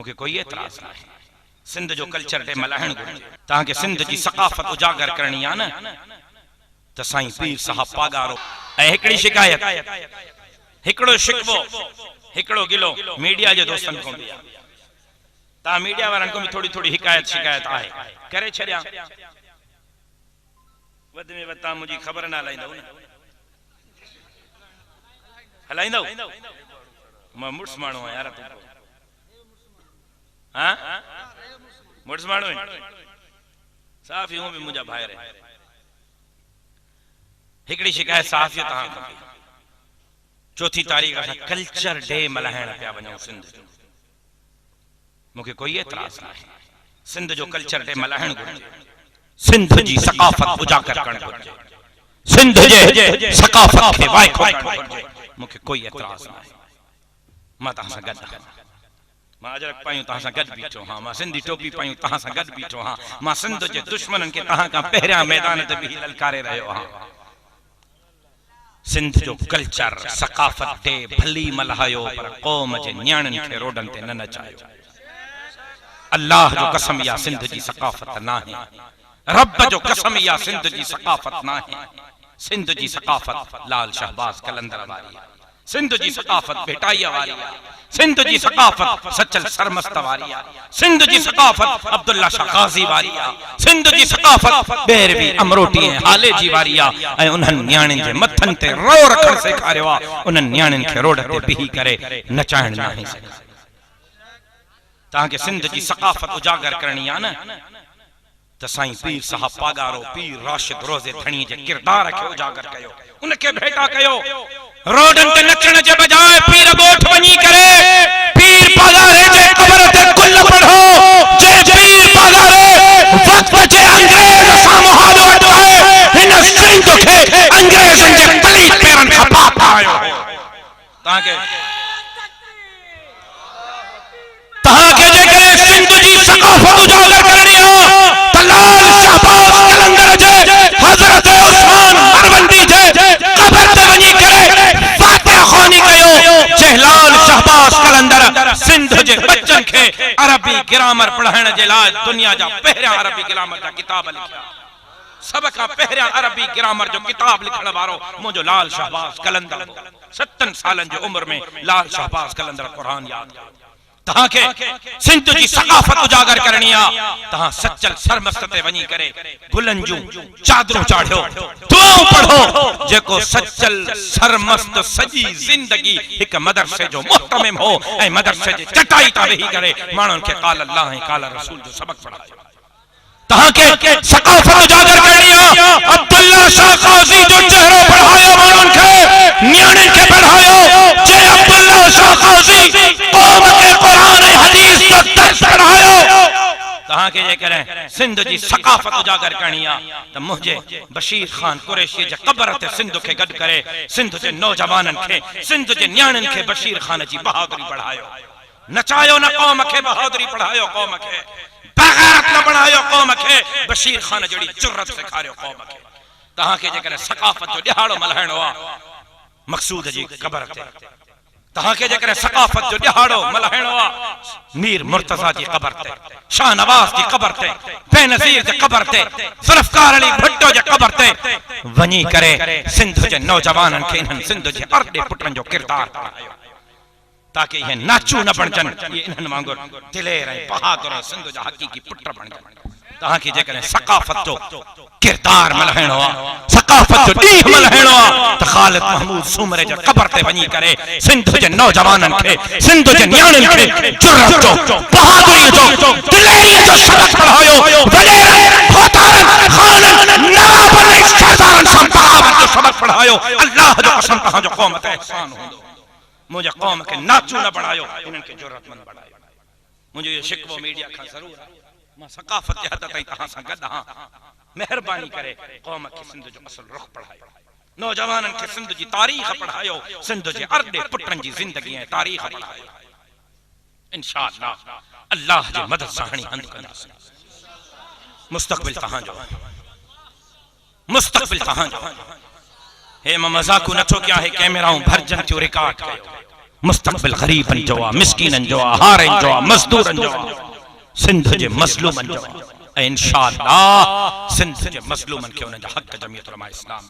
मूंखे कोई एतराज न आहे। सिंध जो कल्चर डे मल्हाइण घुरिजे, तव्हांखे सिंध जी सकाफ़त उजागर करणी आहे न त साईं पीर साहब पागारो। ऐं हिकिड़ी शिकायत, हिकिड़ो शिकवो, हिकिड़ो गिलो मीडिया जे दोस्तनि खां बि आहे। तव्हां मीडिया वारनि खां बि थोड़ी थोड़ी शिकायत आहे, करे छॾिया। वध में वध तव्हां मुंहिंजी ख़बर न हलाईंदव न, हलाईंदव? मां मुड़ुस माण्हू आहियां यार, हाँ मुड़ुस माण्हू साफ़ यूं बि मुंहिंजा भाइर। हिकिड़ी शिकायत साफ़ तव्हां खां, 4 तारीख़ असां कल्चर डे मल्हाइण पिया वञूं सिंध जो। मूंखे कोई एतराज न आहे। सिंध जो कल्चर डे मल्हाइण घुरिजे, सिंध जी सकाफ़त उजागर करणु घुरिजे, सिंध जे सकाफ़त खे वाइको करणु घुरिजे। मूंखे कोई एतराज न आहे। मां तव्हां सां गॾु आहियां। मां अजरक पायूं तव्हां सां गॾु बीठो हां, मां सिंधी टोपी पायूं तव्हां सां गॾु बीठो हां, मां सिंध जे दुश्मननि खे तव्हां खां पहिरियां मैदान ते बीही ललकारे रहियो हां। सिंध जो कल्चर सकाफ़त डे भली मल्हायो, पर क़ौम जे न्याणनि खे रोडनि ते न नचायो। अल्लाह जो कसम या सिंध जी सकाफ़त नाहे, रब जो कसम या सिंध जी सकाफ़त नाहे। सिंध जी सकाफ़त लाल शहबाज कलंदर वारी आहे, सिंध जी सकाफ़त भेटाईअ वारी आहे, सिंध जी सकाफ़त सचल सरमस्त वारी आहे, सिंध जी सकाफ़त अब्दुल्ला शाह गाज़ी वारी आहे, सिंध जी सकाफ़त बेरवी अमरोटी ऐं हाले जी वारी आहे। ऐं उन्हनि न्याणियुनि जे मथनि ते रो रखण सेखारियो आहे। उन्हनि न्याणियुनि खे रोड ते बीही करे नचाइण न आहे। तव्हांखे सिंध जी सकाफ़त उजागर करणी आहे न त साईं पीर साहब पागारो, पीर राशिद रोज़े धणी जे किरदार खे उजागर कयो, उनखे भेटा कयो। रोडन ते नचण जे बजाय पीर ॻोठ वञी करे पीर पागारे जे कबर ते गुल पढ़ो। जे पीर पागारे वक्त जे अंग्रेज सां मुहालो वठो आहे, हिन सिंध खे अंग्रेजनि जे पलीत पेरनि खां पाक आयो। तव्हांखे जेकॾहिं सिंध जी सकाफ़त उजागर करणी आहे त लाल शहबाज कलंदर जे हज़रत उस्मान मरवंदी जे कबर ते वञी करे फातिहा ख़वानी कयो। जहलाल शहबाज कलंदर सिंध जे बच्चन खे अरबी ग्रामर पढ़ाइण जे लाइ दुनिया जा पहिरियां अरबी ग्रामर जा किताब लिखिया। सब खां पहिरियां अरबी ग्रामर जो किताब लिखण वारो मुंहिंजो लाल शहबाज कलंदर हो। 7 सालनि जी उम्र में लाल शहबाज कलंदर कुरान याद कयो। तव्हांखे सिंध जी सकाफ़त उजागर करणी आहे। तव्हां सचल सरमस्त ते वञी करे गुलनि जूं चादरूं चाढ़ियो, दुआऊं पढ़ो। जेको सचल सरमस्त सॼी ज़िंदगी हिकु मदरसे जो मुहतमिम हो ऐं मदरसे जे चटाई तां वेही करे माण्हुनि खे क़ाल अल्लाह ऐं क़ाल रसूल जो सबक़ पढ़ायो। तव्हांखे सकाफ़त उजागर करणी आहे। अब्दुल्ला शाह गाज़ी जो चेहरो पढ़ायो, माण्हुनि खे न्याणियुनि खे पढ़ायो। जे अब्दुल्ला शाह गाज़ी क़ौम खे क़ुरान ऐं हदीस जो दर्स पढ़ायो। तव्हांखे जेकॾहिं सिंध जी सकाफ़त उजागर करणी आहे त मुंहिंजे बशीर ख़ान कुरैशी जे क़बर ते सिंध खे गॾु करे सिंध जे नौजवाननि खे, सिंध जे न्याणियुनि खे बशीर ख़ान जी बहादुरी पढ़ायो। नचायो न क़ौम खे, बहादुरी पढ़ायो क़ौम खे। बग़ैरत न बणायो क़ौम खे, बशीर ख़ान जहिड़ी जुर्रत सेखारियो क़ौम खे। तव्हांखे जेकॾहिं सकाफ़त जो ॾिहाड़ो मल्हाइणो आहे मक़सूद जी क़बर ते, तव्हांखे जेकॾहिं सकाफ़त जो ॾिहाड़ो मल्हाइणो आहे मीर मुर्तज़ा जी क़बर ते, शाह नवाज़ जी क़बर ते, बेनज़ीर जी क़बर ते, ज़ुल्फ़कार अली भुट्टो जी क़बर ते वञी करे सिंध जे नौजवाननि खे इन्हनि सिंध जे अर्दे पुटनि जो किरदार पढ़ायो ताकि ये नाचू न बणजन, ये इन्हनि वांगुर दिलेर ऐं बहादुर सिंध जा हक़ीक़ी पुट बणजन। तव्हांखे जेकॾहिं सकाफ़त जो किरदार मल्हाइणो आहे, सकाफ़त जो ॾींहुं मल्हाइणो आहे त ख़ालिद महमूद सूमरे जे क़बर ते वञी करे सिंध जे नौजवाननि खे, सिंध जे न्याणियुनि खे जुर्रत जो, बहादुरीअ जो, दिलेरीअ जो सबक़ पढ़ायो। वॾेरनि, खोतारनि, ख़ाननि, नवाबनि ऐं सरदारनि सां बग़ावत जो सबक़ पढ़ायो। अल्लाह जो कसम तव्हांजो क़ौम ते एहसान हूंदो। मुझे कौम के नाचू न बनायो, इन्हनि खे ज़रूरतमंद बनायो। मुझे ये शिकवो मीडिया खां ज़रूर आहे। मां सकाफ़त जे हद ताईं तव्हां सां गॾु आहियां। महिरबानी करे कौम खे सिंध जो असल रुख पढ़ायो, नौजवाननि खे सिंध जी तारीख़ पढ़ायो, सिंध जे अर्दे पुटनि जी ज़िंदगी ऐं तारीख़ पढ़ायो। इंशाअल्लाह अल्लाह जी मदद सां हाणे हंधि कंदासीं। मुस्तक़बिल तव्हांजो, मुस्तक़बिल तव्हांजो। हे मां मज़ाक़ नथो कयां, हे कैमराऊं भरजन थियूं रिकॉर्ड कयो। मुस्तक़बिल गरीबन जो आहे, मिस्कीनन जो आहे, हारन जो आहे, मज़दूरन जो आहे, सिंध जे मज़लूमन जो आहे। इंशाअल्लाह सिंध जे मज़लूमन खे उनजा हक़ जमीयत उलमा इस्लाम